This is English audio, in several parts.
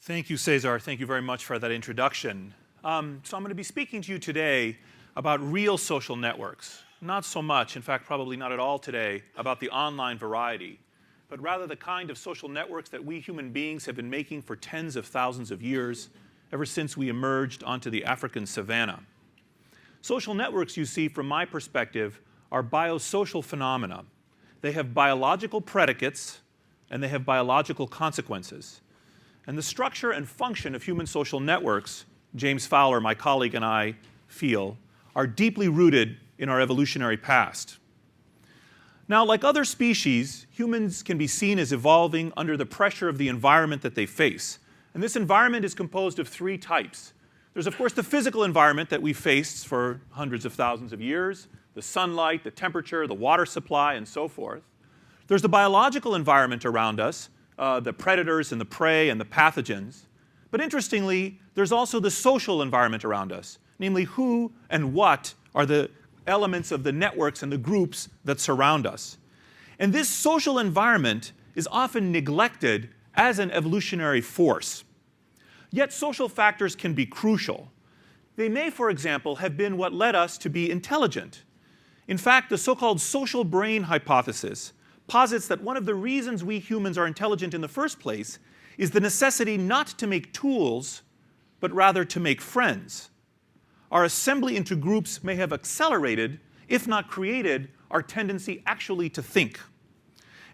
Thank you, Cesar. Thank you very much for that introduction. So I'm going to be speaking to you today about real social networks. Not so much, in fact, probably not at all today, about the online variety, but rather the kind of social networks that we human beings have been making for tens of thousands of years, ever since we emerged onto the African savanna. Social networks, you see, from my perspective, are biosocial phenomena. They have biological predicates, and they have biological consequences. And the structure and function of human social networks, James Fowler, my colleague, and I feel, are deeply rooted in our evolutionary past. Now, like other species, humans can be seen as evolving under the pressure of the environment that they face. And this environment is composed of three types. There's, of course, the physical environment that we've faced for hundreds of thousands of years, the sunlight, the temperature, the water supply, and so forth. There's the biological environment around us, the predators and the prey and the pathogens. But interestingly, there's also the social environment around us, namely who and what are the elements of the networks and the groups that surround us. And this social environment is often neglected as an evolutionary force. Yet social factors can be crucial. They may, for example, have been what led us to be intelligent. In fact, the so-called social brain hypothesis posits that one of the reasons we humans are intelligent in the first place is the necessity not to make tools, but rather to make friends. Our assembly into groups may have accelerated, if not created, our tendency actually to think.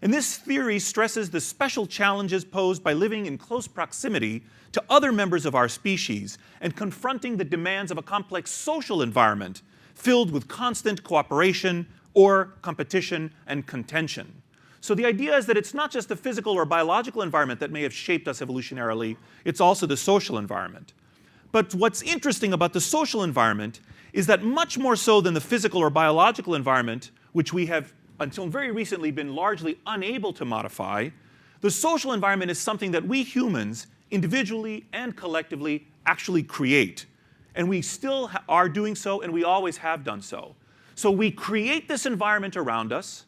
And this theory stresses the special challenges posed by living in close proximity to other members of our species and confronting the demands of a complex social environment filled with constant cooperation or competition and contention. So the idea is that it's not just the physical or biological environment that may have shaped us evolutionarily, it's also the social environment. But what's interesting about the social environment is that much more so than the physical or biological environment, which we have until very recently been largely unable to modify, the social environment is something that we humans, individually and collectively, actually create. And we still are doing so, and we always have done so. So we create this environment around us,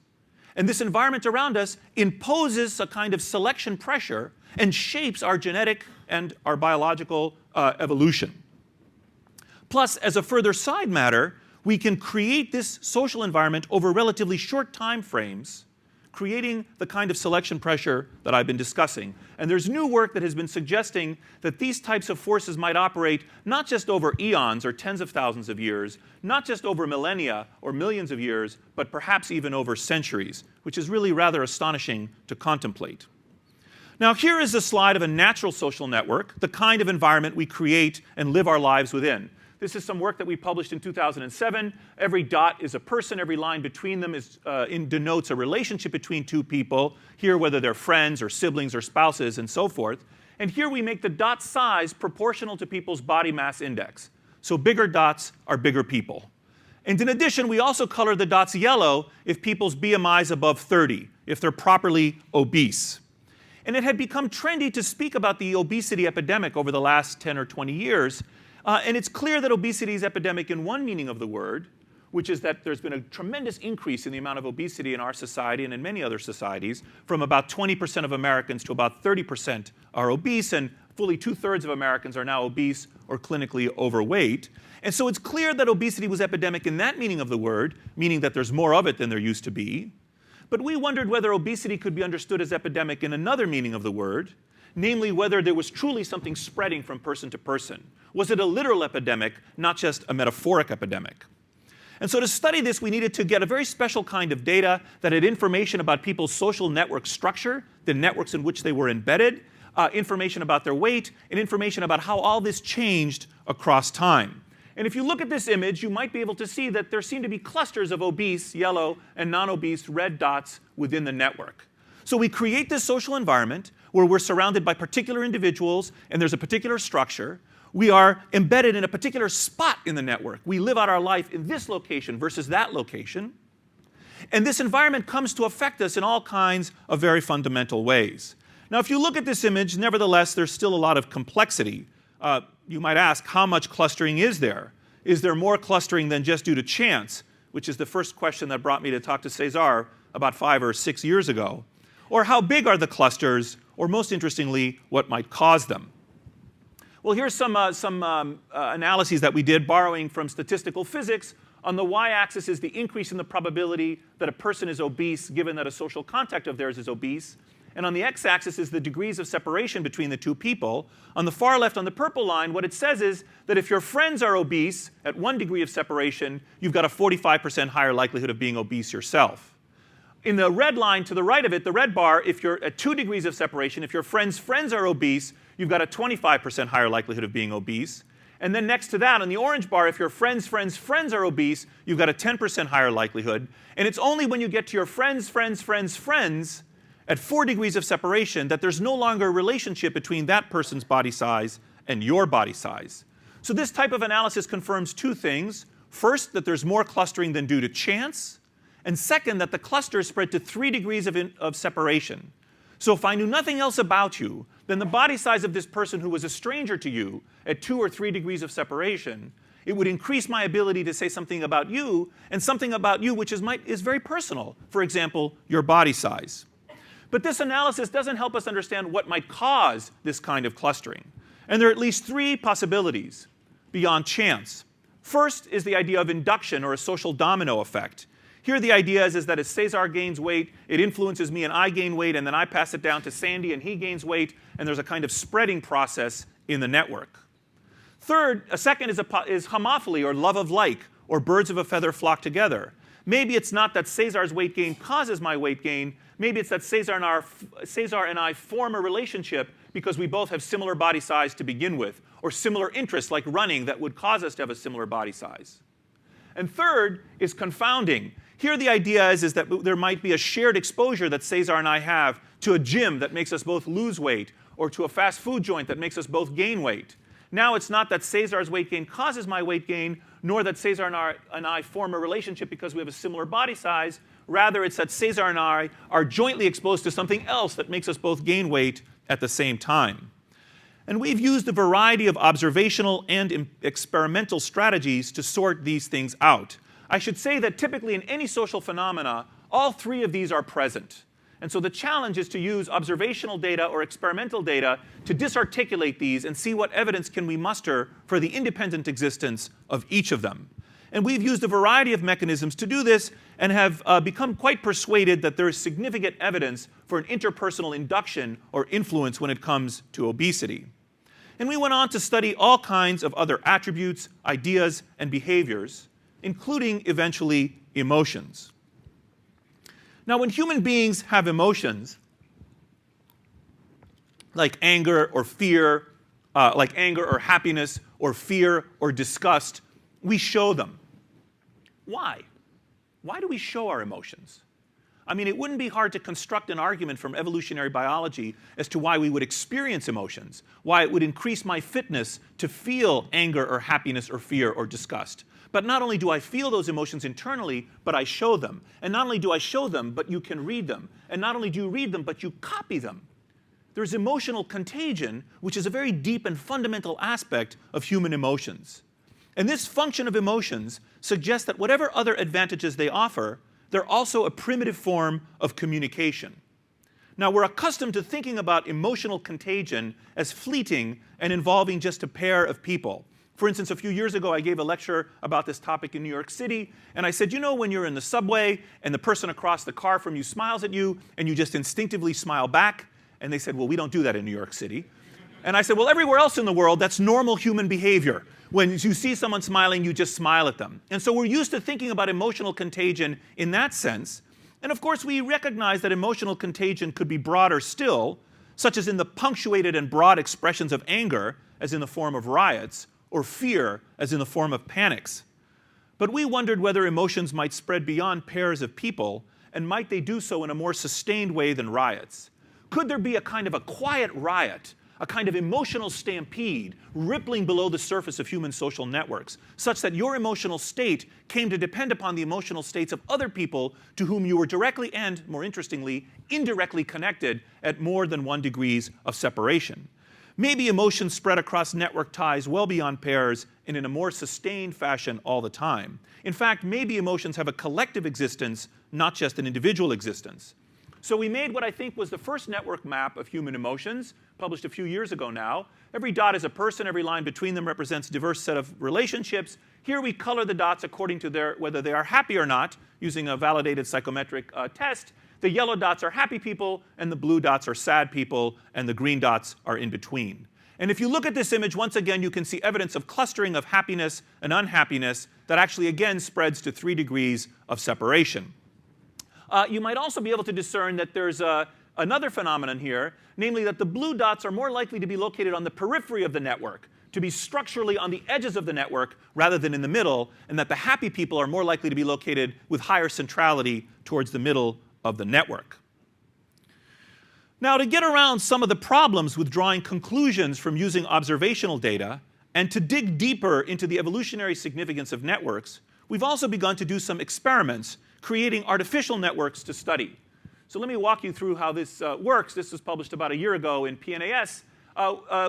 and this environment around us imposes a kind of selection pressure and shapes our genetic and our biological evolution. Plus, as a further side matter, we can create this social environment over relatively short time frames, creating the kind of selection pressure that I've been discussing. And there's new work that has been suggesting that these types of forces might operate not just over eons or tens of thousands of years, not just over millennia or millions of years, but perhaps even over centuries, which is really rather astonishing to contemplate. Now, here is a slide of a natural social network, the kind of environment we create and live our lives within. This is some work that we published in 2007. Every dot is a person. Every line between them denotes a relationship between two people, here whether they're friends or siblings or spouses and so forth. And here we make the dot size proportional to people's body mass index. So bigger dots are bigger people. And in addition, we also color the dots yellow if people's BMI is above 30, if they're properly obese. And it had become trendy to speak about the obesity epidemic over the last 10 or 20 years. And it's clear that obesity is epidemic in one meaning of the word, which is that there's been a tremendous increase in the amount of obesity in our society and in many other societies, from about 20% of Americans to about 30% are obese, and fully 2/3 of Americans are now obese or clinically overweight. And so it's clear that obesity was epidemic in that meaning of the word, meaning that there's more of it than there used to be. But we wondered whether obesity could be understood as epidemic in another meaning of the word, namely whether there was truly something spreading from person to person. Was it a literal epidemic, not just a metaphoric epidemic? And so to study this, we needed to get a very special kind of data that had information about people's social network structure, the networks in which they were embedded, information about their weight, and information about how all this changed across time. And if you look at this image, you might be able to see that there seem to be clusters of obese, yellow, and non-obese, red dots within the network. So we create this social environment where we're surrounded by particular individuals and there's a particular structure. We are embedded in a particular spot in the network. We live out our life in this location versus that location. And this environment comes to affect us in all kinds of very fundamental ways. Now, if you look at this image, nevertheless, there's still a lot of complexity. You might ask, how much clustering is there? Is there more clustering than just due to chance, which is the first question that brought me to talk to Cesar about 5 or 6 years ago? Or how big are the clusters? Or most interestingly, what might cause them? Well, here's some analyses that we did borrowing from statistical physics. On the y-axis is the increase in the probability that a person is obese given that a social contact of theirs is obese. And on the x-axis is the degrees of separation between the two people. On the far left, on the purple line, what it says is that if your friends are obese at 1 degree of separation, you've got a 45% higher likelihood of being obese yourself. In the red line to the right of it, the red bar, if you're at 2 degrees of separation, if your friends' friends are obese, you've got a 25% higher likelihood of being obese. And then next to that, on the orange bar, if your friends' friends' friends are obese, you've got a 10% higher likelihood. And it's only when you get to your friends' friends' friends' friends at 4 degrees of separation that there's no longer a relationship between that person's body size and your body size. So this type of analysis confirms 2 things. First, that there's more clustering than due to chance. And second, that the clusters spread to 3 degrees of separation. So if I knew nothing else about you, then the body size of this person who was a stranger to you at 2 or 3 degrees of separation, it would increase my ability to say something about you, and something about you which is very personal. For example, your body size. But this analysis doesn't help us understand what might cause this kind of clustering. And there are at least 3 possibilities beyond chance. First is the idea of induction, or a social domino effect. Here the idea is that as Cesar gains weight, it influences me and I gain weight, and then I pass it down to Sandy and he gains weight, and there's a kind of spreading process in the network. A second is homophilly, or love of like, or birds of a feather flock together. Maybe it's not that Cesar's weight gain causes my weight gain. Maybe it's that Cesar and I form a relationship because we both have similar body size to begin with, or similar interests like running that would cause us to have a similar body size. And third is confounding. Here the idea is that there might be a shared exposure that Cesar and I have to a gym that makes us both lose weight, or to a fast food joint that makes us both gain weight. Now it's not that Cesar's weight gain causes my weight gain, nor that Cesar and I form a relationship because we have a similar body size. Rather, it's that Cesar and I are jointly exposed to something else that makes us both gain weight at the same time. And we've used a variety of observational and experimental strategies to sort these things out. I should say that typically in any social phenomena, all 3 of these are present. And so the challenge is to use observational data or experimental data to disarticulate these and see what evidence can we muster for the independent existence of each of them. And we've used a variety of mechanisms to do this and have become quite persuaded that there is significant evidence for an interpersonal induction or influence when it comes to obesity. And we went on to study all kinds of other attributes, ideas, and behaviors, including, eventually, emotions. Now, when human beings have emotions, like anger or fear, like anger or happiness or fear or disgust, we show them. Why? Why do we show our emotions? I mean, it wouldn't be hard to construct an argument from evolutionary biology as to why we would experience emotions, why it would increase my fitness to feel anger or happiness or fear or disgust. But not only do I feel those emotions internally, but I show them. And not only do I show them, but you can read them. And not only do you read them, but you copy them. There's emotional contagion, which is a very deep and fundamental aspect of human emotions. And this function of emotions suggests that whatever other advantages they offer, they're also a primitive form of communication. Now, we're accustomed to thinking about emotional contagion as fleeting and involving just a pair of people. For instance, a few years ago, I gave a lecture about this topic in New York City, and I said, you know, when you're in the subway and the person across the car from you smiles at you, and you just instinctively smile back? And they said, well, we don't do that in New York City. And I said, well, everywhere else in the world, that's normal human behavior. When you see someone smiling, you just smile at them. And so we're used to thinking about emotional contagion in that sense. And of course, we recognize that emotional contagion could be broader still, such as in the punctuated and broad expressions of anger, as in the form of riots, or fear, as in the form of panics. But we wondered whether emotions might spread beyond pairs of people, and might they do so in a more sustained way than riots? Could there be a kind of a quiet riot, a kind of emotional stampede rippling below the surface of human social networks, such that your emotional state came to depend upon the emotional states of other people to whom you were directly and, more interestingly, indirectly connected at more than 1 degree of separation? Maybe emotions spread across network ties well beyond pairs and in a more sustained fashion all the time. In fact, maybe emotions have a collective existence, not just an individual existence. So we made what I think was the first network map of human emotions, published a few years ago now. Every dot is a person. Every line between them represents a diverse set of relationships. Here we color the dots according to whether they are happy or not, using a validated psychometric test. The yellow dots are happy people, and the blue dots are sad people, and the green dots are in between. And if you look at this image, once again, you can see evidence of clustering of happiness and unhappiness that actually, again, spreads to 3 degrees of separation. You might also be able to discern that there's another phenomenon here, namely that the blue dots are more likely to be located on the periphery of the network, to be structurally on the edges of the network rather than in the middle, and that the happy people are more likely to be located with higher centrality towards the middle of the network. Now, to get around some of the problems with drawing conclusions from using observational data and to dig deeper into the evolutionary significance of networks, we've also begun to do some experiments creating artificial networks to study. So let me walk you through how this works. This was published about a year ago in PNAS.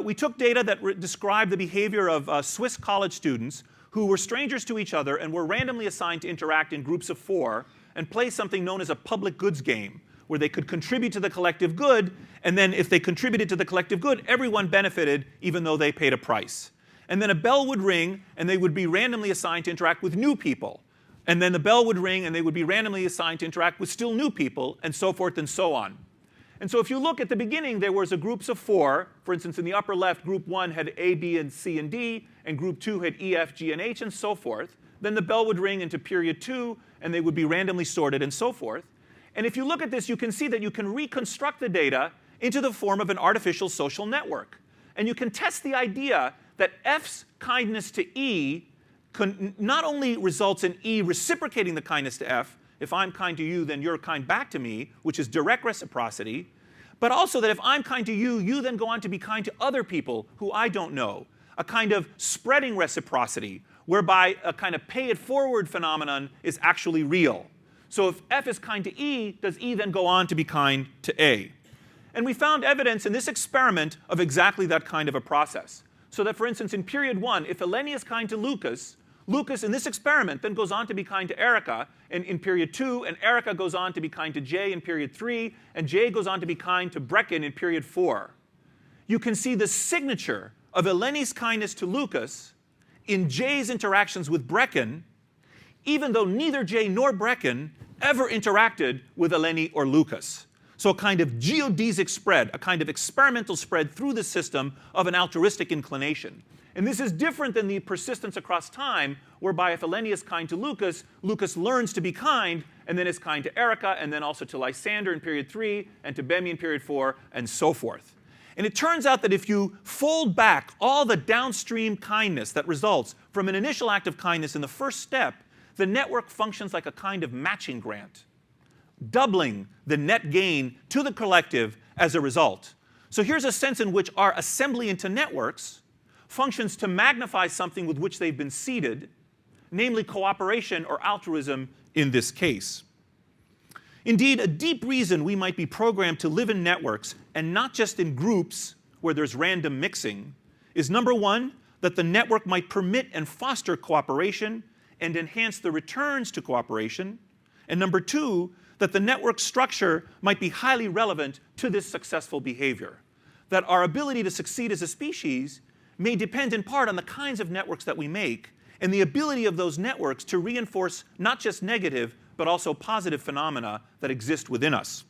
We took data that described the behavior of Swiss college students who were strangers to each other and were randomly assigned to interact in groups of 4 and play something known as a public goods game, where they could contribute to the collective good, and then if they contributed to the collective good, everyone benefited even though they paid a price. And then a bell would ring, and they would be randomly assigned to interact with new people. And then the bell would ring, and they would be randomly assigned to interact with still new people, and so forth and so on. And so if you look at the beginning, there was a groups of 4. For instance, in the upper left, group 1 had A, B, and C, and D, and group 2 had E, F, G, and H, and so forth. Then the bell would ring into period 2, and they would be randomly sorted, and so forth. And if you look at this, you can see that you can reconstruct the data into the form of an artificial social network. And you can test the idea that F's kindness to E not only results in E reciprocating the kindness to F. If I'm kind to you, then you're kind back to me, which is direct reciprocity. But also that if I'm kind to you, you then go on to be kind to other people who I don't know. A kind of spreading reciprocity, whereby a kind of pay-it-forward phenomenon is actually real. So if F is kind to E, does E then go on to be kind to A? And we found evidence in this experiment of exactly that kind of a process. So that, for instance, in period 1, if Eleni is kind to Lucas, Lucas in this experiment then goes on to be kind to Erica in period 2, and Erica goes on to be kind to Jay in period 3, and Jay goes on to be kind to Brecken in period 4. You can see the signature of Eleni's kindness to Lucas in Jay's interactions with Brecken, even though neither Jay nor Brecken ever interacted with Eleni or Lucas. So a kind of geodesic spread, a kind of experimental spread through the system of an altruistic inclination. And this is different than the persistence across time, whereby if Eleni is kind to Lucas, Lucas learns to be kind, and then is kind to Erica, and then also to Lysander in period 3, and to Bemi in period 4, and so forth. And it turns out that if you fold back all the downstream kindness that results from an initial act of kindness in the first step, the network functions like a kind of matching grant, doubling the net gain to the collective as a result. So here's a sense in which our assembly into networks functions to magnify something with which they've been seeded, namely cooperation or altruism in this case. Indeed, a deep reason we might be programmed to live in networks and not just in groups where there's random mixing is, number 1, that the network might permit and foster cooperation and enhance the returns to cooperation, and number 2, that the network structure might be highly relevant to this successful behavior, that our ability to succeed as a species may depend in part on the kinds of networks that we make and the ability of those networks to reinforce not just negative, but also positive phenomena that exist within us.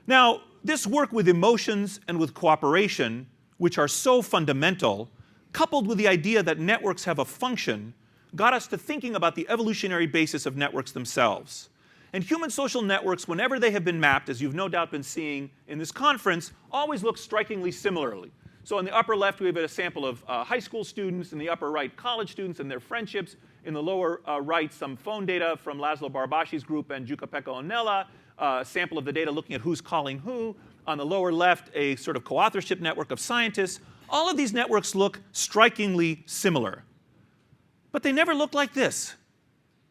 Now, this work with emotions and with cooperation, which are so fundamental, coupled with the idea that networks have a function, got us to thinking about the evolutionary basis of networks themselves. And human social networks, whenever they have been mapped, as you've no doubt been seeing in this conference, always look strikingly similarly. So in the upper left, we have a sample of high school students. In the upper right, college students and their friendships. In the lower right, some phone data from Laszlo Barbashi's group and Giuca-Pecco Onella, a sample of the data looking at who's calling who. On the lower left, a sort of co-authorship network of scientists. All of these networks look strikingly similar. But they never look like this.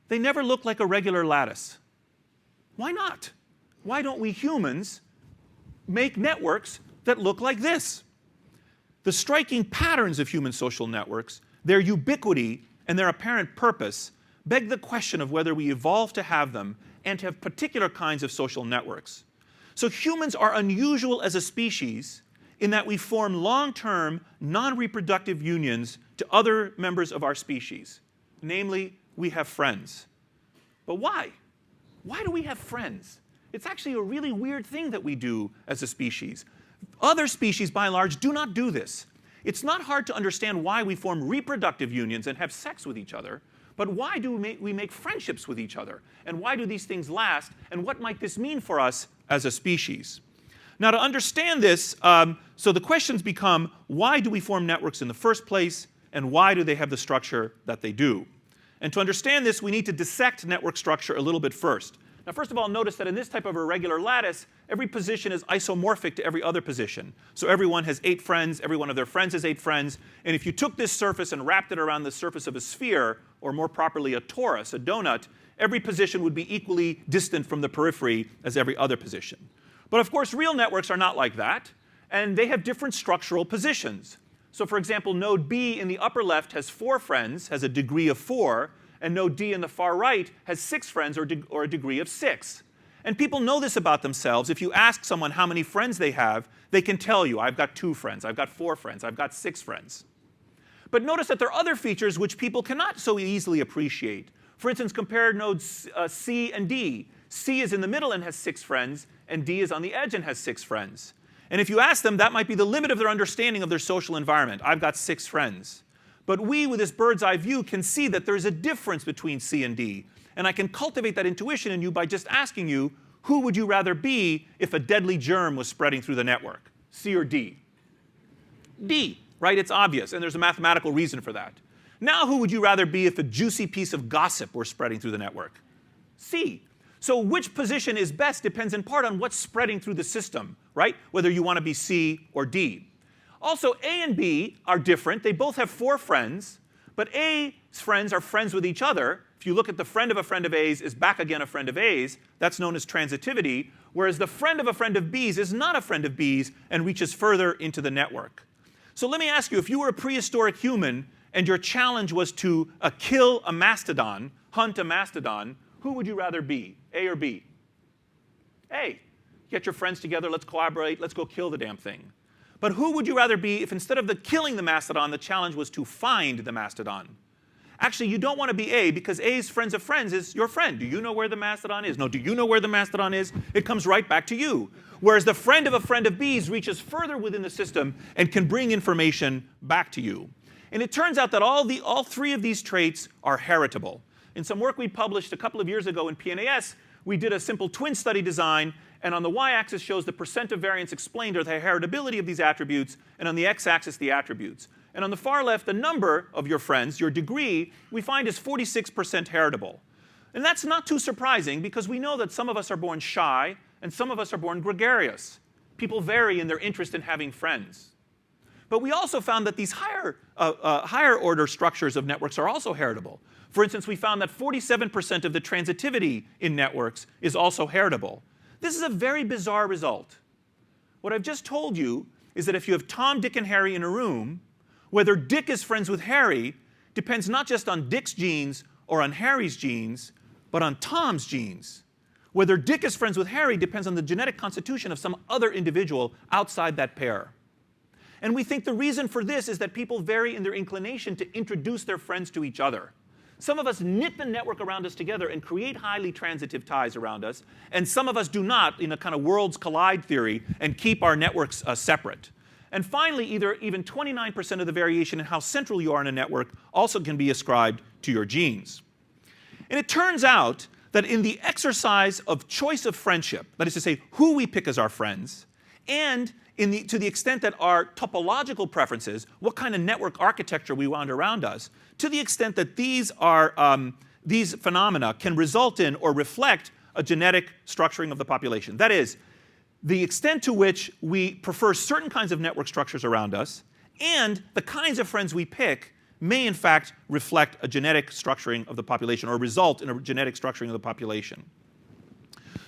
They never look like a regular lattice. Why not? Why don't we humans make networks that look like this? The striking patterns of human social networks, their ubiquity and their apparent purpose, beg the question of whether we evolved to have them and to have particular kinds of social networks. So humans are unusual as a species in that we form long-term, non-reproductive unions to other members of our species. Namely, we have friends. But why? Why do we have friends? It's actually a really weird thing that we do as a species. Other species, by and large, do not do this. It's not hard to understand why we form reproductive unions and have sex with each other, but why do we make friendships with each other? And why do these things last? And what might this mean for us as a species? Now, to understand this, so the questions become, why do we form networks in the first place? And why do they have the structure that they do? And to understand this, we need to dissect network structure a little bit first. Now, first of all, notice that in this type of irregular lattice, every position is isomorphic to every other position. So everyone has 8 friends, every one of their friends has 8 friends. And if you took this surface and wrapped it around the surface of a sphere, or more properly a torus, a donut, every position would be equally distant from the periphery as every other position. But of course, real networks are not like that, and they have different structural positions. So for example, node B in the upper left has 4 friends, has a degree of 4, and node D in the far right has 6 friends, or a degree of 6. And people know this about themselves. If you ask someone how many friends they have, they can tell you, I've got 2 friends, I've got 4 friends, I've got 6 friends. But notice that there are other features which people cannot so easily appreciate. For instance, compare nodes C and D. C is in the middle and has 6 friends, and D is on the edge and has 6 friends. And if you ask them, that might be the limit of their understanding of their social environment. I've got 6 friends. But we, with this bird's eye view, can see that there's a difference between C and D. And I can cultivate that intuition in you by just asking you, who would you rather be if a deadly germ was spreading through the network? C or D? D, right? It's obvious, and there's a mathematical reason for that. Now, who would you rather be if a juicy piece of gossip were spreading through the network? C. So which position is best depends in part on what's spreading through the system, right? Whether you want to be C or D. Also, A and B are different. They both have 4 friends, but A's friends are friends with each other. If you look at the friend of a friend of A's is back again a friend of A's, that's known as transitivity, whereas the friend of a friend of B's is not a friend of B's and reaches further into the network. So let me ask you, if you were a prehistoric human and your challenge was to kill a mastodon, hunt a mastodon, who would you rather be, A or B? A. Get your friends together, let's collaborate, let's go kill the damn thing. But who would you rather be if instead of killing the mastodon, the challenge was to find the mastodon? Actually, you don't want to be A, because A's friends of friends is your friend. Do you know where the mastodon is? No, do you know where the mastodon is? It comes right back to you. Whereas the friend of a friend of B's reaches further within the system and can bring information back to you. And it turns out that all 3 of these traits are heritable. In some work we published a couple of years ago in PNAS, we did a simple twin study design, and on the y-axis shows the percent of variance explained, or the heritability of these attributes, and on the x-axis the attributes. And on the far left, the number of your friends, your degree, we find is 46% heritable. And that's not too surprising, because we know that some of us are born shy, and some of us are born gregarious. People vary in their interest in having friends. But we also found that these higher order structures of networks are also heritable. For instance, we found that 47% of the transitivity in networks is also heritable. This is a very bizarre result. What I've just told you is that if you have Tom, Dick, and Harry in a room, whether Dick is friends with Harry depends not just on Dick's genes or on Harry's genes, but on Tom's genes. Whether Dick is friends with Harry depends on the genetic constitution of some other individual outside that pair. And we think the reason for this is that people vary in their inclination to introduce their friends to each other. Some of us knit the network around us together and create highly transitive ties around us, and some of us do not, in a kind of worlds collide theory, and keep our networks separate. And finally, even 29% of the variation in how central you are in a network also can be ascribed to your genes. And it turns out that in the exercise of choice of friendship, that is to say, who we pick as our friends, and to the extent that our topological preferences, what kind of network architecture we want around us, to the extent that these phenomena can result in or reflect a genetic structuring of the population. That is, the extent to which we prefer certain kinds of network structures around us, and the kinds of friends we pick may in fact reflect a genetic structuring of the population, or result in a genetic structuring of the population.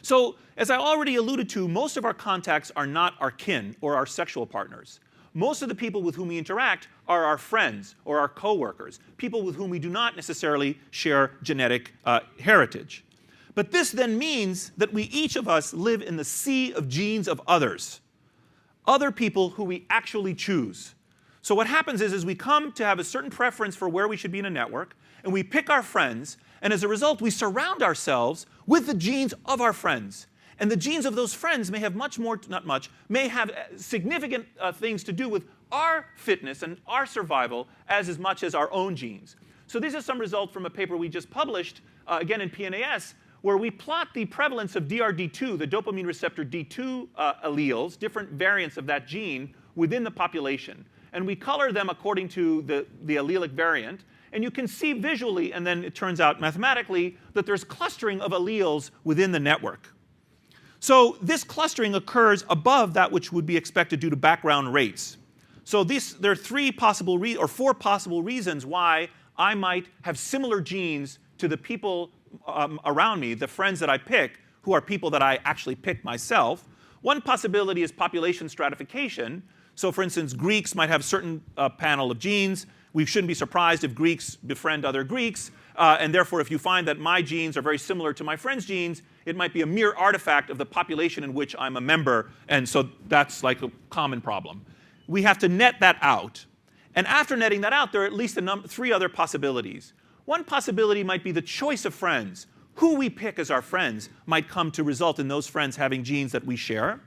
So, as I already alluded to, most of our contacts are not our kin or our sexual partners. Most of the people with whom we interact are our friends or our coworkers, people with whom we do not necessarily share genetic heritage. But this then means that we each of us live in the sea of genes of others, other people who we actually choose. So what happens is we come to have a certain preference for where we should be in a network, and we pick our friends, and as a result, we surround ourselves with the genes of our friends. And the genes of those friends may have may have significant things to do with our fitness and our survival as much as our own genes. So these are some results from a paper we just published, again in PNAS, where we plot the prevalence of DRD2, the dopamine receptor D2 alleles, different variants of that gene within the population. And we color them according to the allelic variant. And you can see visually, and then it turns out mathematically, that there's clustering of alleles within the network. So this clustering occurs above that which would be expected due to background rates. So there are four possible reasons why I might have similar genes to the people around me, the friends that I pick, who are people that I actually pick myself. One possibility is population stratification. So for instance, Greeks might have a certain panel of genes. We shouldn't be surprised if Greeks befriend other Greeks. And therefore, if you find that my genes are very similar to my friend's genes, it might be a mere artifact of the population in which I'm a member. And so that's like a common problem. We have to net that out. And after netting that out, there are at least three other possibilities. One possibility might be the choice of friends. Who we pick as our friends might come to result in those friends having genes that we share.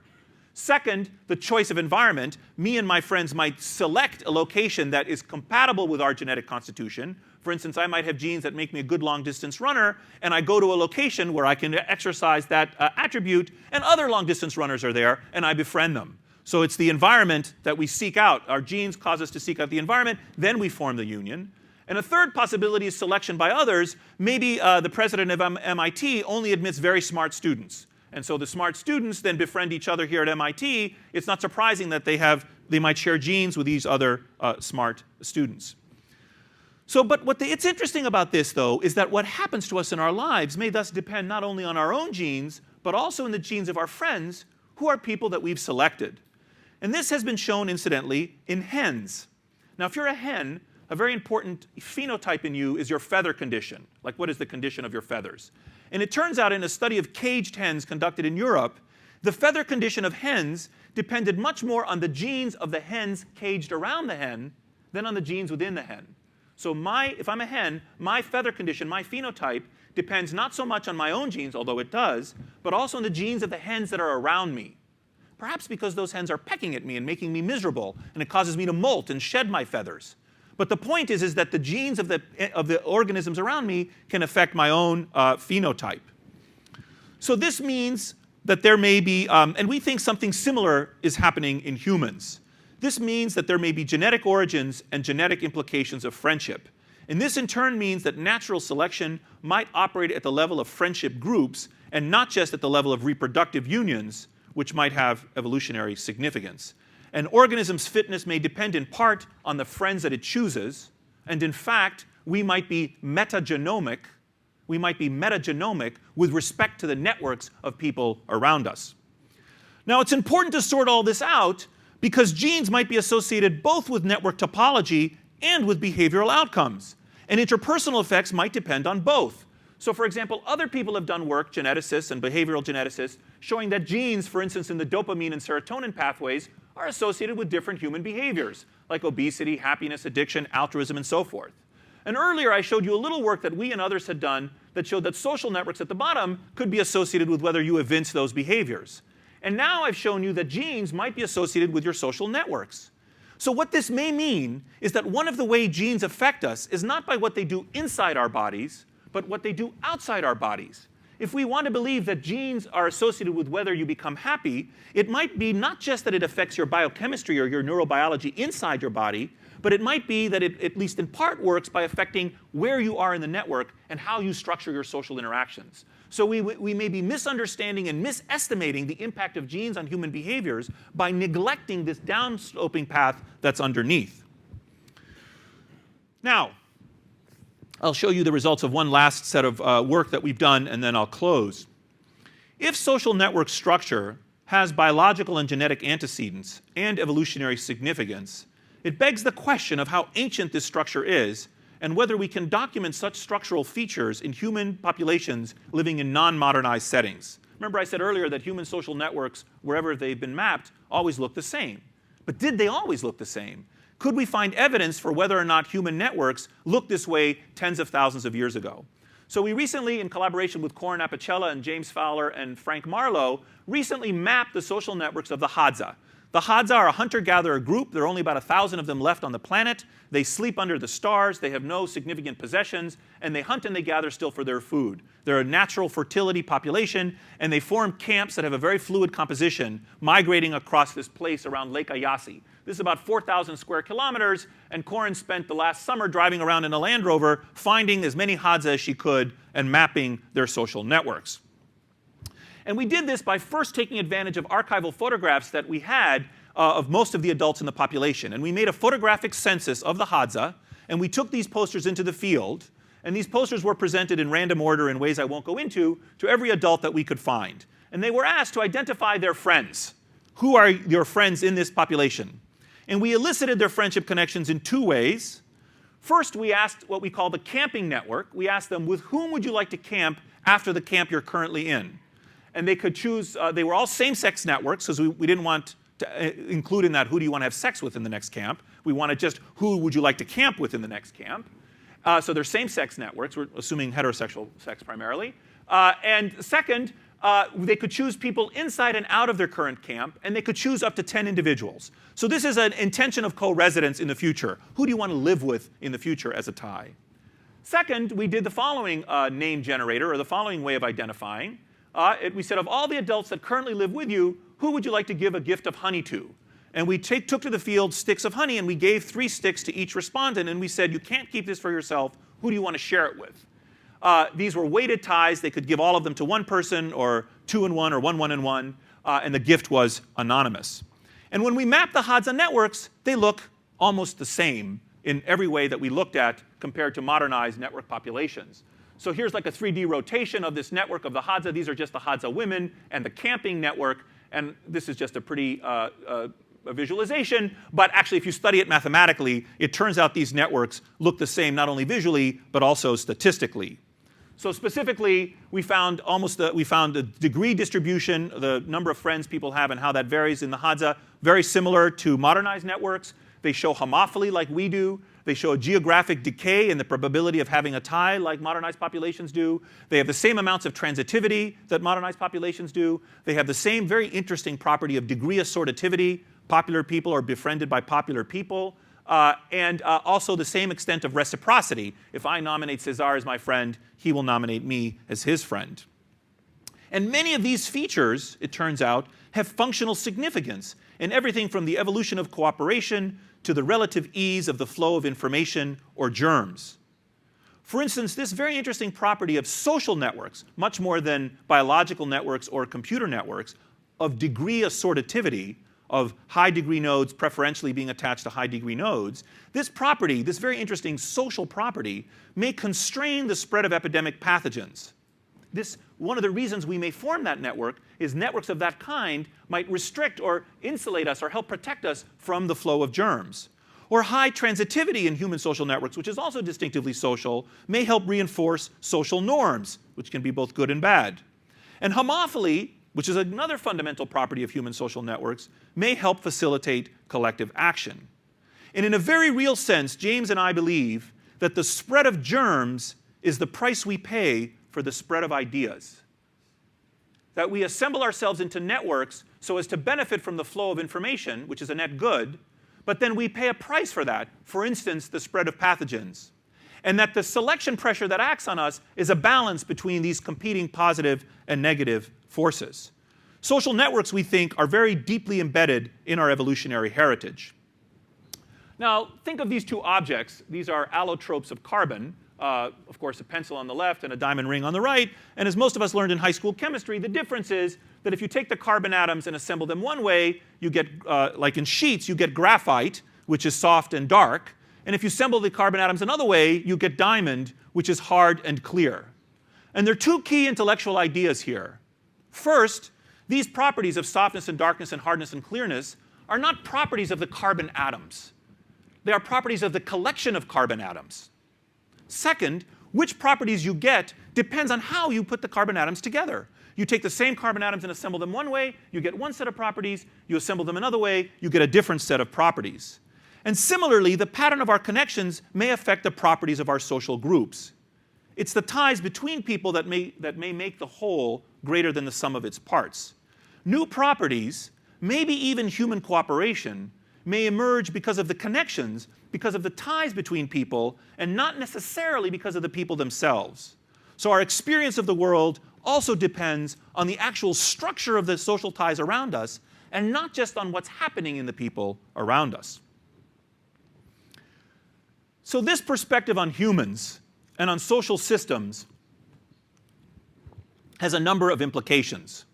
Second, the choice of environment. Me and my friends might select a location that is compatible with our genetic constitution. For instance, I might have genes that make me a good long-distance runner, and I go to a location where I can exercise that attribute, and other long-distance runners are there, and I befriend them. So it's the environment that we seek out. Our genes cause us to seek out the environment, then we form the union. And a third possibility is selection by others. Maybe the president of MIT only admits very smart students. And so the smart students then befriend each other here at MIT. It's not surprising that they might share genes with these other smart students. So, but it's interesting about this, though, is that what happens to us in our lives may thus depend not only on our own genes, but also in the genes of our friends, who are people that we've selected. And this has been shown, incidentally, in hens. Now, if you're a hen, a very important phenotype in you is your feather condition. Like, what is the condition of your feathers? And it turns out in a study of caged hens conducted in Europe, the feather condition of hens depended much more on the genes of the hens caged around the hen than on the genes within the hen. So if I'm a hen, my feather condition, my phenotype, depends not so much on my own genes, although it does, but also on the genes of the hens that are around me. Perhaps because those hens are pecking at me and making me miserable, and it causes me to molt and shed my feathers. But the point is that the genes of the organisms around me can affect my own phenotype. So this means that there may be, and we think something similar is happening in humans. This means that there may be genetic origins and genetic implications of friendship. And this in turn means that natural selection might operate at the level of friendship groups and not just at the level of reproductive unions, which might have evolutionary significance. An organism's fitness may depend in part on the friends that it chooses, and in fact, we might be metagenomic with respect to the networks of people around us. Now, it's important to sort all this out because genes might be associated both with network topology and with behavioral outcomes, and interpersonal effects might depend on both. So for example, other people have done work, geneticists and behavioral geneticists, showing that genes, for instance, in the dopamine and serotonin pathways, are associated with different human behaviors, like obesity, happiness, addiction, altruism, and so forth. And earlier I showed you a little work that we and others had done that showed that social networks at the bottom could be associated with whether you evince those behaviors. And now I've shown you that genes might be associated with your social networks. So what this may mean is that one of the ways genes affect us is not by what they do inside our bodies, but what they do outside our bodies. If we want to believe that genes are associated with whether you become happy, it might be not just that it affects your biochemistry or your neurobiology inside your body, but it might be that it, at least in part, works by affecting where you are in the network and how you structure your social interactions. So we may be misunderstanding and misestimating the impact of genes on human behaviors by neglecting this downsloping path that's underneath. Now, I'll show you the results of one last set of work that we've done, and then I'll close. If social network structure has biological and genetic antecedents and evolutionary significance, it begs the question of how ancient this structure is and whether we can document such structural features in human populations living in non-modernized settings. Remember I said earlier that human social networks, wherever they've been mapped, always look the same. But did they always look the same? Could we find evidence for whether or not human networks looked this way tens of thousands of years ago? So we recently, in collaboration with Corin Apicella and James Fowler and Frank Marlowe, recently mapped the social networks of the Hadza. The Hadza are a hunter-gatherer group. There are only about 1,000 of them left on the planet. They sleep under the stars. They have no significant possessions. And they hunt and they gather still for their food. They're a natural fertility population. And they form camps that have a very fluid composition, migrating across this place around Lake Ayasi. This is about 4,000 square kilometers. And Corin spent the last summer driving around in a Land Rover, finding as many Hadza as she could and mapping their social networks. And we did this by first taking advantage of archival photographs that we had of most of the adults in the population. And we made a photographic census of the Hadza, and we took these posters into the field. And these posters were presented in random order in ways I won't go into to every adult that we could find. And they were asked to identify their friends. Who are your friends in this population? And we elicited their friendship connections in two ways. First, we asked what we call the camping network. We asked them, with whom would you like to camp after the camp you're currently in? And they could choose, they were all same-sex networks, because we didn't want to include in that who do you want to have sex with in the next camp. We wanted just who would you like to camp with in the next camp. So they're same-sex networks. We're assuming heterosexual sex primarily. And second, they could choose people inside and out of their current camp, and they could choose up to 10 individuals. So this is an intention of co-residence in the future. Who do you want to live with in the future as a tie? Second, we did the following name generator, or the following way of identifying. We said, of all the adults that currently live with you, who would you like to give a gift of honey to? And we took to the field sticks of honey, and we gave 3 sticks to each respondent. And we said, you can't keep this for yourself. Who do you want to share it with? These were weighted ties. They could give all of them to one person, or 2 and 1, or 1 and 1. And the gift was anonymous. And when we map the Hadza networks, they look almost the same in every way that we looked at compared to modernized network populations. So here's like a 3D rotation of this network of the Hadza. These are just the Hadza women and the camping network. And this is just a pretty a visualization. But actually, if you study it mathematically, it turns out these networks look the same not only visually, but also statistically. So specifically, we found a degree distribution, the number of friends people have and how that varies in the Hadza, very similar to modernized networks. They show homophily like we do. They show a geographic decay in the probability of having a tie like modernized populations do. They have the same amounts of transitivity that modernized populations do. They have the same very interesting property of degree assortativity. Popular people are befriended by popular people. And also the same extent of reciprocity. If I nominate Cesar as my friend, he will nominate me as his friend. And many of these features, it turns out, have functional significance in everything from the evolution of cooperation to the relative ease of the flow of information or germs. For instance, this very interesting property of social networks, much more than biological networks or computer networks, of degree assortativity, of high-degree nodes preferentially being attached to high-degree nodes, this property, this very interesting social property, may constrain the spread of epidemic pathogens. One of the reasons we may form that network is networks of that kind might restrict or insulate us or help protect us from the flow of germs. Or high transitivity in human social networks, which is also distinctively social, may help reinforce social norms, which can be both good and bad. And homophily, which is another fundamental property of human social networks, may help facilitate collective action. And in a very real sense, James and I believe that the spread of germs is the price we pay for the spread of ideas. That we assemble ourselves into networks so as to benefit from the flow of information, which is a net good, but then we pay a price for that, for instance, the spread of pathogens. And that the selection pressure that acts on us is a balance between these competing positive and negative forces. Social networks, we think, are very deeply embedded in our evolutionary heritage. Now, think of these 2 objects. These are allotropes of carbon. Of course, a pencil on the left and a diamond ring on the right. And as most of us learned in high school chemistry, the difference is that if you take the carbon atoms and assemble them one way, you get, like in sheets, you get graphite, which is soft and dark. And if you assemble the carbon atoms another way, you get diamond, which is hard and clear. And there are 2 key intellectual ideas here. First, these properties of softness and darkness and hardness and clearness are not properties of the carbon atoms. They are properties of the collection of carbon atoms. Second, which properties you get depends on how you put the carbon atoms together. You take the same carbon atoms and assemble them one way, you get one set of properties. You assemble them another way, you get a different set of properties. And similarly, the pattern of our connections may affect the properties of our social groups. It's the ties between people that may make the whole greater than the sum of its parts. New properties, maybe even human cooperation, may emerge because of the connections, because of the ties between people, and not necessarily because of the people themselves. So our experience of the world also depends on the actual structure of the social ties around us, and not just on what's happening in the people around us. So this perspective on humans and on social systems has a number of implications.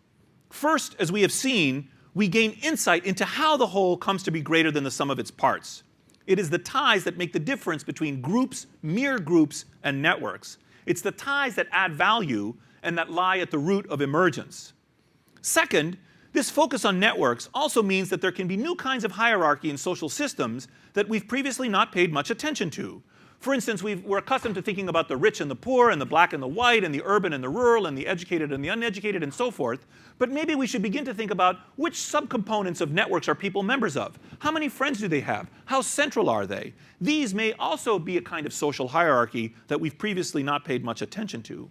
First, as we have seen, we gain insight into how the whole comes to be greater than the sum of its parts. It is the ties that make the difference between groups, mere groups, and networks. It's the ties that add value and that lie at the root of emergence. Second, this focus on networks also means that there can be new kinds of hierarchy in social systems that we've previously not paid much attention to. For instance, we're accustomed to thinking about the rich and the poor, and the black and the white, and the urban and the rural, and the educated and the uneducated, and so forth. But maybe we should begin to think about which subcomponents of networks are people members of. How many friends do they have? How central are they? These may also be a kind of social hierarchy that we've previously not paid much attention to.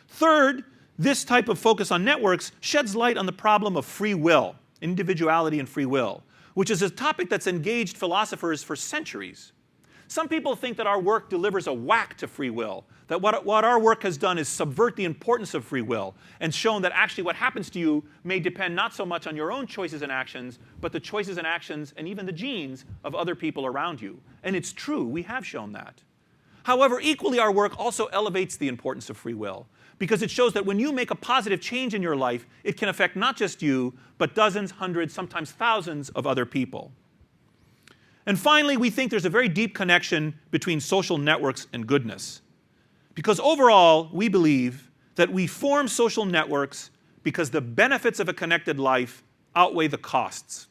Third, this type of focus on networks sheds light on the problem of free will, individuality and free will, which is a topic that's engaged philosophers for centuries. Some people think that our work delivers a whack to free will, that what our work has done is subvert the importance of free will and shown that actually what happens to you may depend not so much on your own choices and actions, but the choices and actions and even the genes of other people around you. And it's true, we have shown that. However, equally our work also elevates the importance of free will, because it shows that when you make a positive change in your life, it can affect not just you, but dozens, hundreds, sometimes thousands of other people. And finally, we think there's a very deep connection between social networks and goodness. Because overall, we believe that we form social networks because the benefits of a connected life outweigh the costs.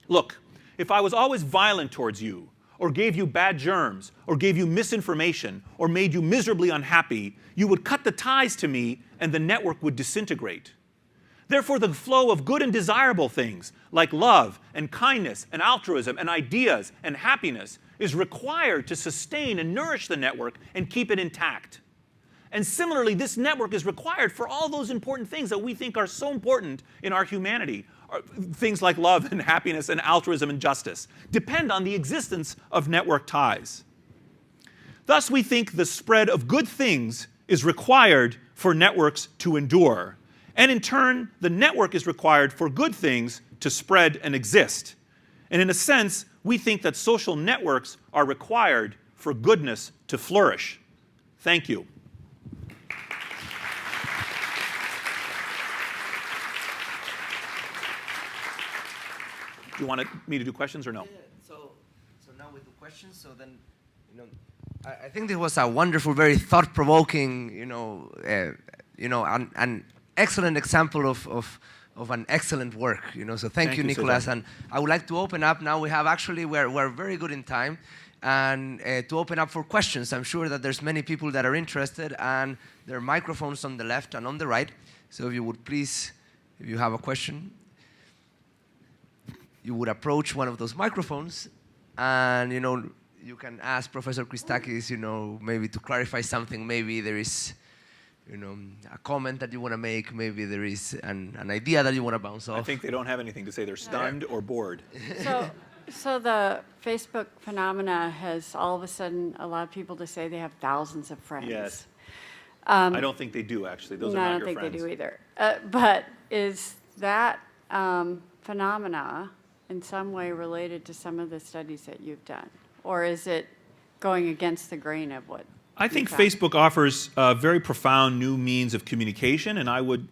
Look, if I was always violent towards you, or gave you bad germs, or gave you misinformation, or made you miserably unhappy, you would cut the ties to me and the network would disintegrate. Therefore, the flow of good and desirable things, like love and kindness and altruism and ideas and happiness, is required to sustain and nourish the network and keep it intact. And similarly, this network is required for all those important things that we think are so important in our humanity. Things like love and happiness and altruism and justice depend on the existence of network ties. Thus, we think the spread of good things is required for networks to endure. And in turn, the network is required for good things to spread and exist. And in a sense, we think that social networks are required for goodness to flourish. Thank you. Do you want me to do questions or no? Yeah. So now we do questions. So then, I think this was a wonderful, very thought-provoking, an excellent example of an excellent work. So thank you, Nicholas. And I would like to open up now. We're very good in time, and to open up for questions. I'm sure that there's many people that are interested, and there are microphones on the left and on the right. So if you would please, if you have a question, you would approach one of those microphones, and you can ask Professor Christakis, maybe to clarify something. Maybe there is, a comment that you want to make. Maybe there is an idea that you want to bounce off. I think they don't have anything to say. They're stunned or bored. So the Facebook phenomena has all of a sudden allowed people to say they have thousands of friends. Yes. I don't think they do, actually. Those are not your friends. I don't think they do either. But is that phenomena in some way related to some of the studies that you've done? Or is it going against the grain of what I think Facebook offers very profound new means of communication, and I would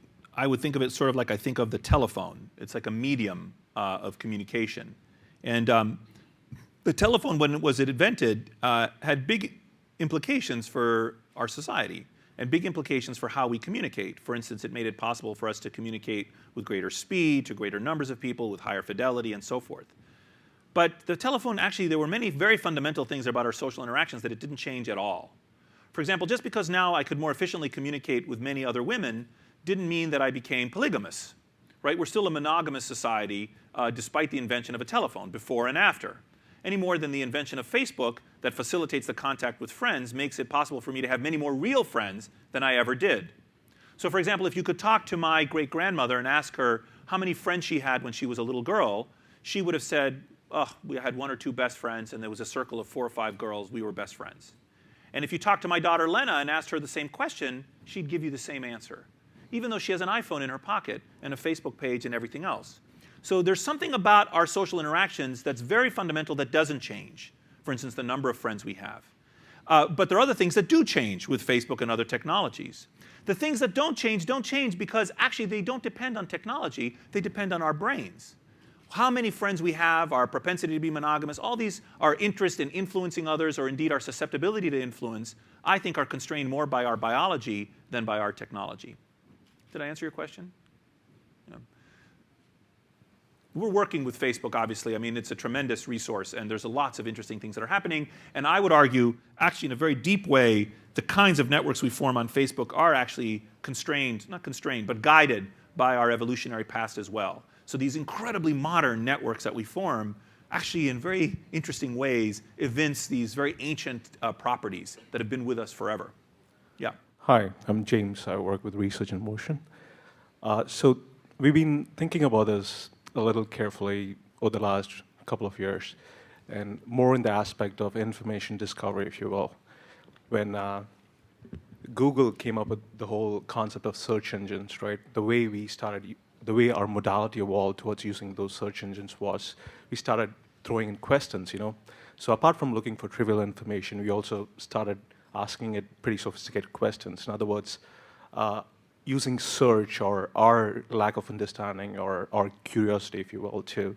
think of it sort of like I think of the telephone. It's like a medium of communication. And the telephone, when it was invented, had big implications for our society and big implications for how we communicate. For instance, it made it possible for us to communicate with greater speed, to greater numbers of people, with higher fidelity, and so forth. But the telephone, actually, there were many very fundamental things about our social interactions that it didn't change at all. For example, just because now I could more efficiently communicate with many other women didn't mean that I became polygamous. Right? We're still a monogamous society despite the invention of a telephone, before and after. Any more than the invention of Facebook that facilitates the contact with friends makes it possible for me to have many more real friends than I ever did. So for example, if you could talk to my great-grandmother and ask her how many friends she had when she was a little girl, she would have said, oh, we had 1 or 2 best friends, and there was a circle of 4 or 5 girls. We were best friends. And if you talk to my daughter Lena and asked her the same question, she'd give you the same answer, even though she has an iPhone in her pocket and a Facebook page and everything else. So there's something about our social interactions that's very fundamental that doesn't change. For instance, the number of friends we have. But there are other things that do change with Facebook and other technologies. The things that don't change because actually they don't depend on technology, they depend on our brains. How many friends we have, our propensity to be monogamous, all these, our interest in influencing others, or indeed our susceptibility to influence, I think are constrained more by our biology than by our technology. Did I answer your question? Yeah. We're working with Facebook, obviously. I mean, it's a tremendous resource, and there's lots of interesting things that are happening. And I would argue, actually in a very deep way, the kinds of networks we form on Facebook are actually constrained, not constrained, but guided by our evolutionary past as well. So these incredibly modern networks that we form actually in very interesting ways evince these very ancient properties that have been with us forever. Yeah. Hi, I'm James. I work with Research in Motion. So we've been thinking about this a little carefully over the last couple of years, and more in the aspect of information discovery, if you will. When Google came up with the whole concept of search engines, right? The way our modality evolved towards using those search engines was we started throwing in questions, you know? So apart from looking for trivial information, we also started asking it pretty sophisticated questions. In other words, using search or our lack of understanding or our curiosity, if you will, to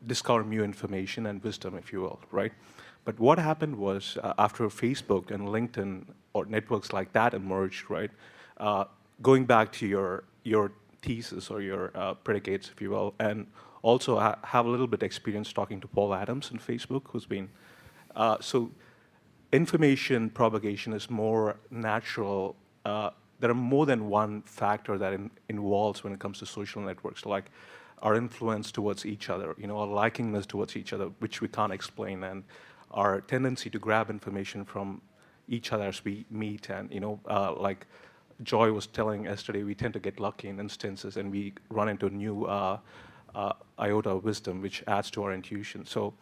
discover new information and wisdom, if you will, right? But what happened was after Facebook and LinkedIn or networks like that emerged, right? Going back to your thesis or your predicates, if you will, and also have a little bit experience talking to Paul Adams in Facebook, who's been, so information propagation is more natural. There are more than one factor that involves when it comes to social networks, like our influence towards each other, you know, our likingness towards each other, which we can't explain, and our tendency to grab information from each other as we meet, and, you know, like Joy was telling yesterday, we tend to get lucky in instances, and we run into new iota of wisdom, which adds to our intuition. So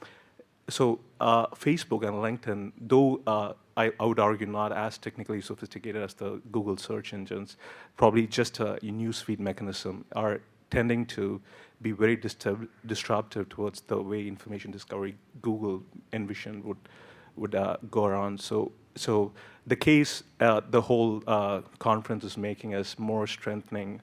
Facebook and LinkedIn, though I would argue not as technically sophisticated as the Google search engines, probably just a newsfeed mechanism, are tending to be very disruptive towards the way information discovery Google envisioned would go around. So the case the whole conference is making is more strengthening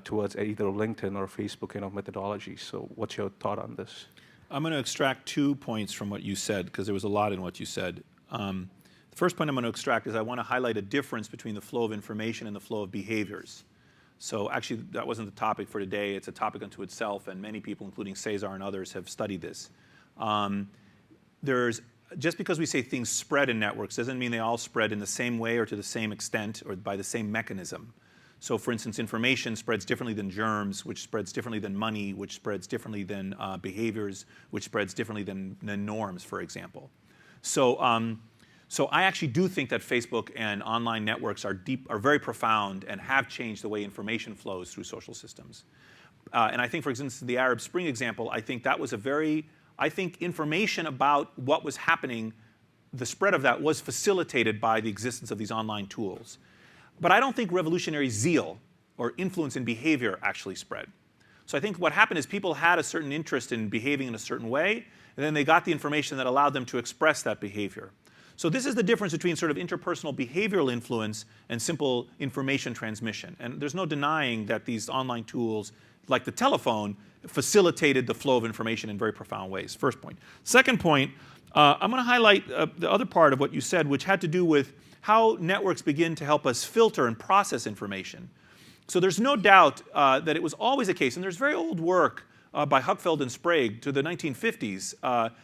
towards either LinkedIn or Facebook, you know, methodology. So what's your thought on this? I'm going to extract 2 points from what you said, because there was a lot in what you said. The first point I'm going to extract is I want to highlight a difference between the flow of information and the flow of behaviors. So actually, that wasn't the topic for today. It's a topic unto itself, and many people, including Cesar and others, have studied this. Just because we say things spread in networks doesn't mean they all spread in the same way or to the same extent or by the same mechanism. So for instance, information spreads differently than germs, which spreads differently than money, which spreads differently than behaviors, which spreads differently than norms, for example. So I actually do think that Facebook and online networks are very profound and have changed the way information flows through social systems. And I think, for instance, the Arab Spring example, I think that was I think information about what was happening, the spread of that was facilitated by the existence of these online tools. But I don't think revolutionary zeal or influence in behavior actually spread. So I think what happened is people had a certain interest in behaving in a certain way, and then they got the information that allowed them to express that behavior. So this is the difference between sort of interpersonal behavioral influence and simple information transmission. And there's no denying that these online tools, like the telephone, facilitated the flow of information in very profound ways. First point. Second point, I'm going to highlight the other part of what you said, which had to do with how networks begin to help us filter and process information. So there's no doubt that it was always a case, and there's very old work by Huckfeld and Sprague to the 1950s.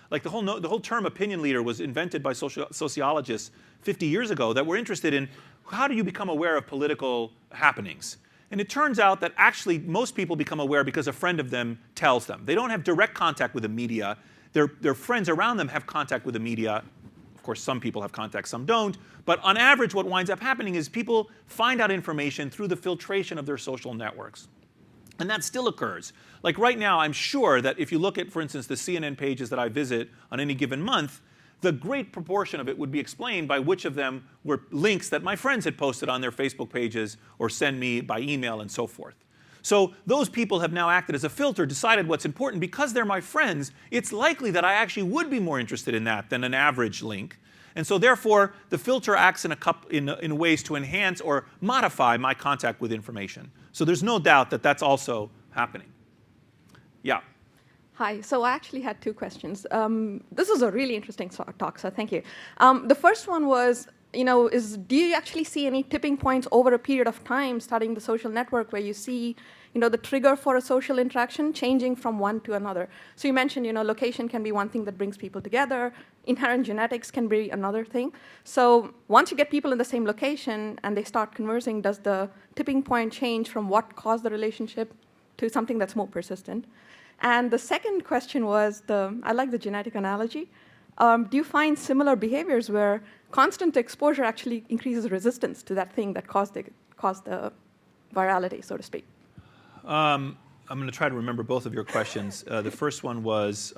Like the whole term opinion leader was invented by sociologists 50 years ago that were interested in how do you become aware of political happenings. And it turns out that actually most people become aware because a friend of them tells them. They don't have direct contact with the media. Their friends around them have contact with the media. Of course, some people have contact, some don't. But on average, what winds up happening is people find out information through the filtration of their social networks. And that still occurs. Like right now, I'm sure that if you look at, for instance, the CNN pages that I visit on any given month, the great proportion of it would be explained by which of them were links that my friends had posted on their Facebook pages or send me by email and so forth. So those people have now acted as a filter, decided what's important. Because they're my friends, it's likely that I actually would be more interested in that than an average link. And so therefore, the filter acts in ways to enhance or modify my contact with information. So there's no doubt that that's also happening. Yeah. Hi. So I actually had two questions. This was a really interesting talk, so thank you. The first one was, do you actually see any tipping points over a period of time studying the social network where you see, the trigger for a social interaction changing from one to another? So you mentioned, location can be one thing that brings people together. Inherent genetics can be another thing. So once you get people in the same location and they start conversing, does the tipping point change from what caused the relationship to something that's more persistent? And the second question was, I like the genetic analogy. Do you find similar behaviors where constant exposure actually increases resistance to that thing that caused the virality, so to speak? I'm going to try to remember both of your questions. The first one was,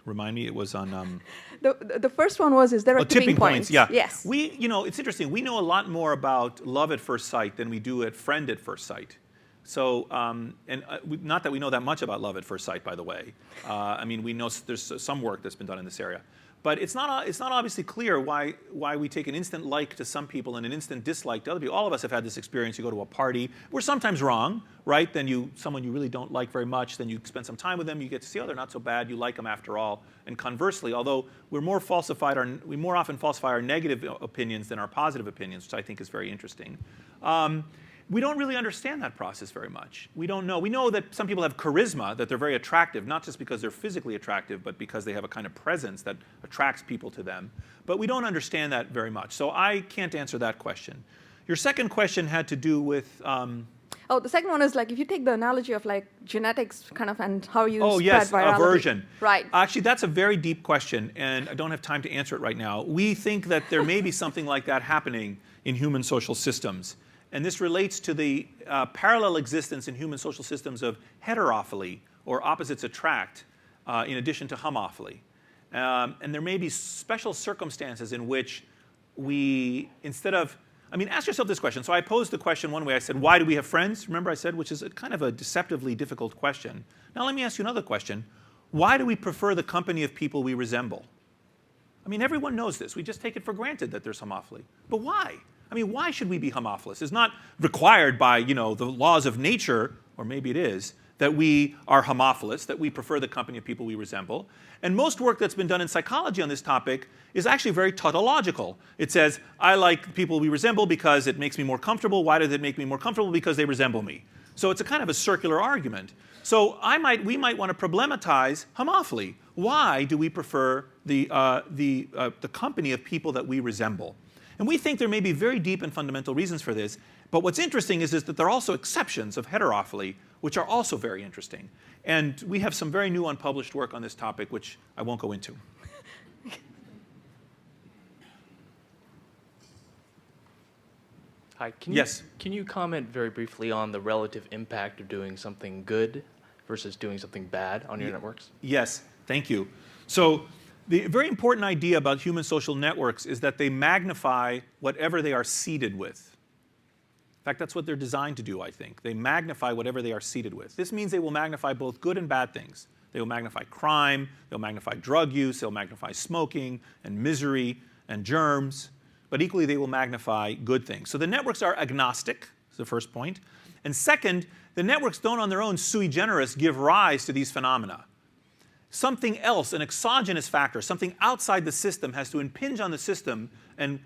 remind me, it was on... The first one was, is there a tipping point? Points, yeah. Yes. It's interesting. We know a lot more about love at first sight than we do at friend at first sight. So, not that we know that much about love at first sight, by the way. We know there's some work that's been done in this area. But it's not obviously clear why we take an instant like to some people and an instant dislike to other people. All of us have had this experience. You go to a party. We're sometimes wrong, right? Then someone you really don't like very much, then you spend some time with them. You get to see, oh, they're not so bad. You like them after all. And conversely, although we more often falsify our negative opinions than our positive opinions, which I think is very interesting. We don't really understand that process very much. We don't know. We know that some people have charisma, that they're very attractive, not just because they're physically attractive, but because they have a kind of presence that attracts people to them. But we don't understand that very much. So I can't answer that question. Your second question had to do with... the second one is if you take the analogy of genetics and how you spread yes, virality. aversion. Right. Actually, that's a very deep question, and I don't have time to answer it right now. We think that there may be something like that happening in human social systems. And this relates to the parallel existence in human social systems of heterophily, or opposites attract, in addition to homophily. And there may be special circumstances in which we, instead of, ask yourself this question. So I posed the question one way. I said, why do we have friends? Remember I said, which is kind of a deceptively difficult question. Now let me ask you another question. Why do we prefer the company of people we resemble? Everyone knows this. We just take it for granted that there's homophily. But why? Why should we be homophilous? It's not required by, the laws of nature, or maybe it is, that we are homophilous, that we prefer the company of people we resemble. And most work that's been done in psychology on this topic is actually very tautological. It says, I like people we resemble because it makes me more comfortable. Why does it make me more comfortable? Because they resemble me. So it's a kind of a circular argument. So we might want to problematize homophily. Why do we prefer the company of people that we resemble? And we think there may be very deep and fundamental reasons for this. But what's interesting is that there are also exceptions of heterophily, which are also very interesting. And we have some very new unpublished work on this topic, which I won't go into. Hi. Yes. Can you comment very briefly on the relative impact of doing something good versus doing something bad on your networks? Yes. Thank you. So the very important idea about human social networks is that they magnify whatever they are seeded with. In fact, that's what they're designed to do, I think. They magnify whatever they are seeded with. This means they will magnify both good and bad things. They will magnify crime, they'll magnify drug use, they'll magnify smoking and misery and germs, but equally they will magnify good things. So the networks are agnostic, is the first point. And second, the networks don't on their own sui generis give rise to these phenomena. Something else, an exogenous factor, something outside the system has to impinge on the system and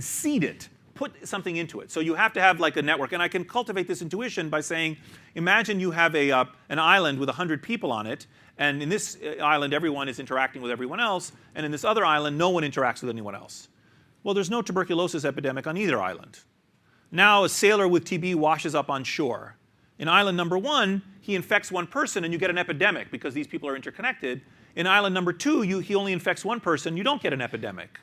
seed it put something into it. So you have to have like a network. And I can cultivate this intuition by saying, imagine you have an island with 100 people on it. And in this island, everyone is interacting with everyone else. And in this other island, no one interacts with anyone else. Well, there's no tuberculosis epidemic on either island. Now a sailor with TB washes up on shore. In island number 1, he infects one person, and you get an epidemic because these people are interconnected. In island number 2, he only infects one person. You don't get an epidemic.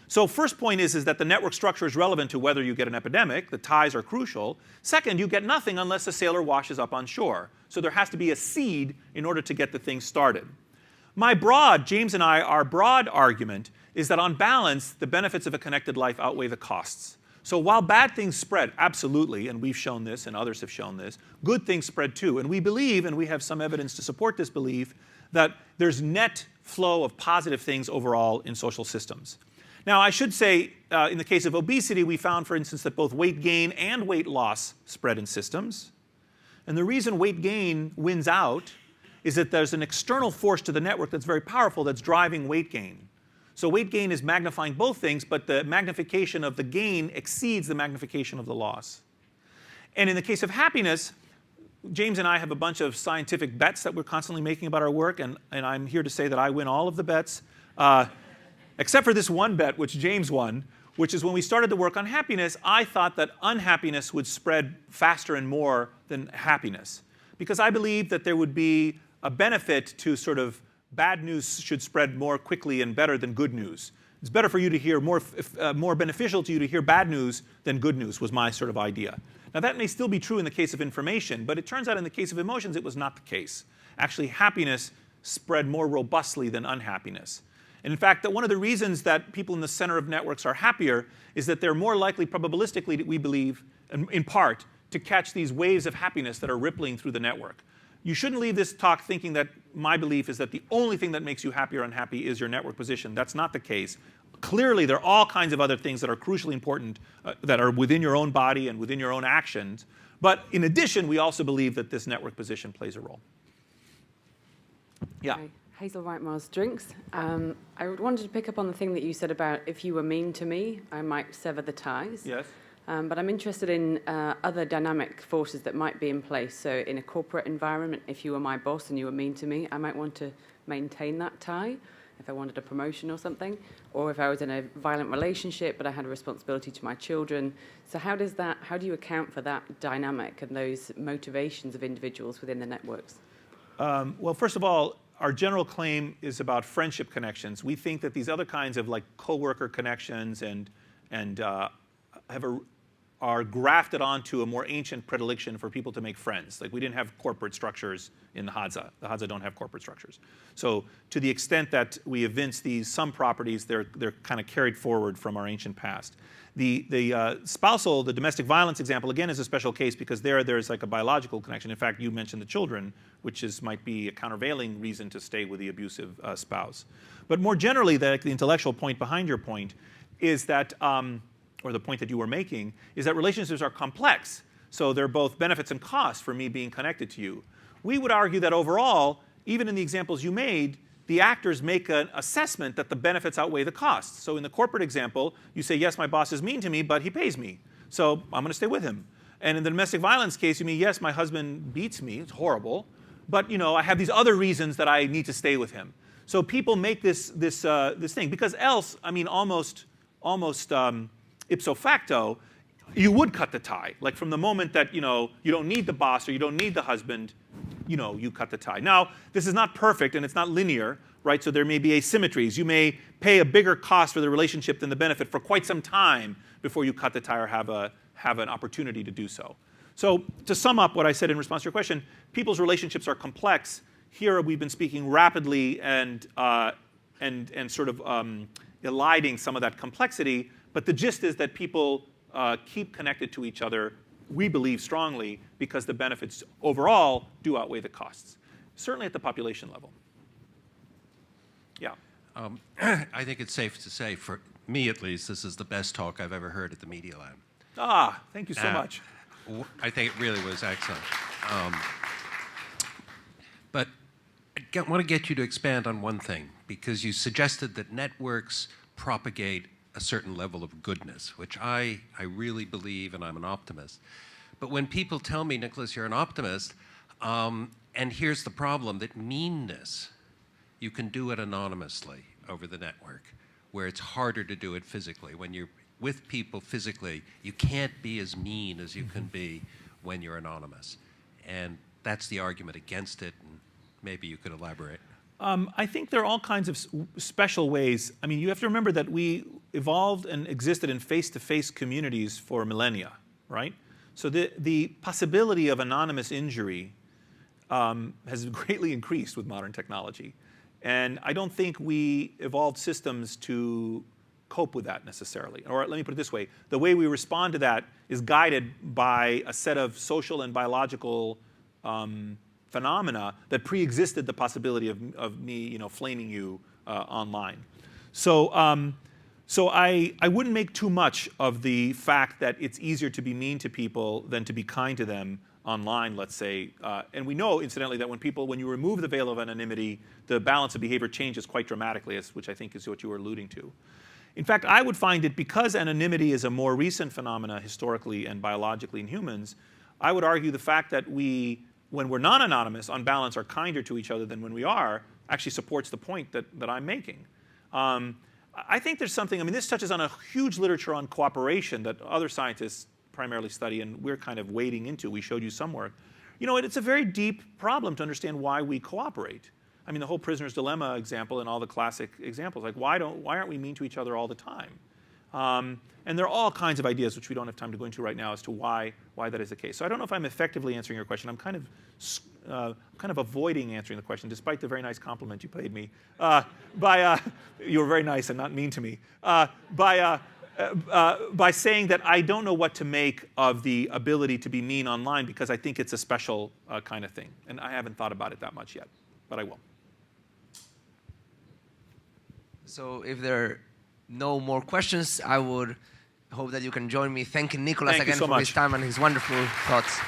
So first point is that the network structure is relevant to whether you get an epidemic. The ties are crucial. Second, you get nothing unless a sailor washes up on shore. So there has to be a seed in order to get the thing started. James and our broad argument is that on balance, the benefits of a connected life outweigh the costs. So while bad things spread, absolutely, and we've shown this and others have shown this, good things spread too. And we believe, and we have some evidence to support this belief, that there's net flow of positive things overall in social systems. Now, I should say, in the case of obesity, we found, for instance, that both weight gain and weight loss spread in systems. And the reason weight gain wins out is that there's an external force to the network that's very powerful that's driving weight gain. So weight gain is magnifying both things, but the magnification of the gain exceeds the magnification of the loss. And in the case of happiness, James and I have a bunch of scientific bets that we're constantly making about our work, and I'm here to say that I win all of the bets. Except for this one bet, which James won, which is when we started to work on happiness, I thought that unhappiness would spread faster and more than happiness. Because I believe that there would be a benefit to sort of bad news should spread more quickly and better than good news. It's better for you to hear, more beneficial to you to hear bad news than good news was my sort of idea. Now that may still be true in the case of information, but it turns out in the case of emotions it was not the case. Actually, happiness spread more robustly than unhappiness. And in fact, that one of the reasons that people in the center of networks are happier is that they're more likely probabilistically, we believe, in part, to catch these waves of happiness that are rippling through the network. You shouldn't leave this talk thinking that my belief is that the only thing that makes you happy or unhappy is your network position. That's not the case. Clearly, there are all kinds of other things that are crucially important that are within your own body and within your own actions. But in addition, we also believe that this network position plays a role. Yeah. Hi. Hazel Wright Mars Drinks. I wanted to pick up on the thing that you said about if you were mean to me, I might sever the ties. Yes. But I'm interested in other dynamic forces that might be in place. So in a corporate environment, if you were my boss and you were mean to me, I might want to maintain that tie if I wanted a promotion or something. Or if I was in a violent relationship, but I had a responsibility to my children. So how do you account for that dynamic and those motivations of individuals within the networks? Well, first of all, our general claim is about friendship connections. We think that these other kinds of like coworker connections are grafted onto a more ancient predilection for people to make friends. Like we didn't have corporate structures in the Hadza. The Hadza don't have corporate structures. So to the extent that we evince some properties, they're kind of carried forward from our ancient past. The domestic violence example, again, is a special case because there's like a biological connection. In fact, you mentioned the children, which might be a countervailing reason to stay with the abusive spouse. But more generally, the intellectual point behind your point is that, or the point that you were making, is that relationships are complex. So there are both benefits and costs for me being connected to you. We would argue that overall, even in the examples you made, the actors make an assessment that the benefits outweigh the costs. So in the corporate example, you say, yes, my boss is mean to me, but he pays me. So I'm going to stay with him. And in the domestic violence case, you mean, yes, my husband beats me. It's horrible. But I have these other reasons that I need to stay with him. So people make this thing. Because else, almost ipso facto, you would cut the tie. Like from the moment that you don't need the boss or you don't need the husband, you cut the tie. Now, this is not perfect and it's not linear, right? So there may be asymmetries. You may pay a bigger cost for the relationship than the benefit for quite some time before you cut the tie or have an opportunity to do so. So to sum up what I said in response to your question, people's relationships are complex. Here we've been speaking rapidly and sort of eliding some of that complexity. But the gist is that people keep connected to each other, we believe strongly, because the benefits overall do outweigh the costs, certainly at the population level. Yeah. I think it's safe to say, for me at least, this is the best talk I've ever heard at the Media Lab. Thank you so much. I think it really was excellent. But I want to get you to expand on one thing, because you suggested that networks propagate a certain level of goodness, which I really believe, and I'm an optimist. But when people tell me, Nicholas, you're an optimist, and here's the problem, that meanness, you can do it anonymously over the network, where it's harder to do it physically. When you're with people physically, you can't be as mean as you can be when you're anonymous. And that's the argument against it, and maybe you could elaborate. I think there are all kinds of special ways. I mean, you have to remember that we evolved and existed in face-to-face communities for millennia, right? So the possibility of anonymous injury has greatly increased with modern technology. And I don't think we evolved systems to cope with that necessarily. Or let me put it this way, the way we respond to that is guided by a set of social and biological phenomena that pre-existed the possibility of me, flaming you online. So I wouldn't make too much of the fact that it's easier to be mean to people than to be kind to them online, let's say. And we know, incidentally, that when you remove the veil of anonymity, the balance of behavior changes quite dramatically, which I think is what you were alluding to. In fact, I would find it, because anonymity is a more recent phenomena historically and biologically in humans, I would argue the fact that we, when we're non-anonymous, on balance, are kinder to each other than when we are, actually supports the point that I'm making. I think there's something, I mean, this touches on a huge literature on cooperation that other scientists primarily study, and we're kind of wading into. We showed you some work. It's a very deep problem to understand why we cooperate. I mean, the whole prisoner's dilemma example and all the classic examples, like why aren't we mean to each other all the time? And there are all kinds of ideas, which we don't have time to go into right now, as to why that is the case. So I don't know if I'm effectively answering your question. I'm kind of avoiding answering the question, despite the very nice compliment you paid me. You were very nice and not mean to me. By saying that I don't know what to make of the ability to be mean online, because I think it's a special kind of thing. And I haven't thought about it that much yet, but I will. So if there are no more questions, I would hope that you can join me thanking Nicholas again for his time and his wonderful thoughts.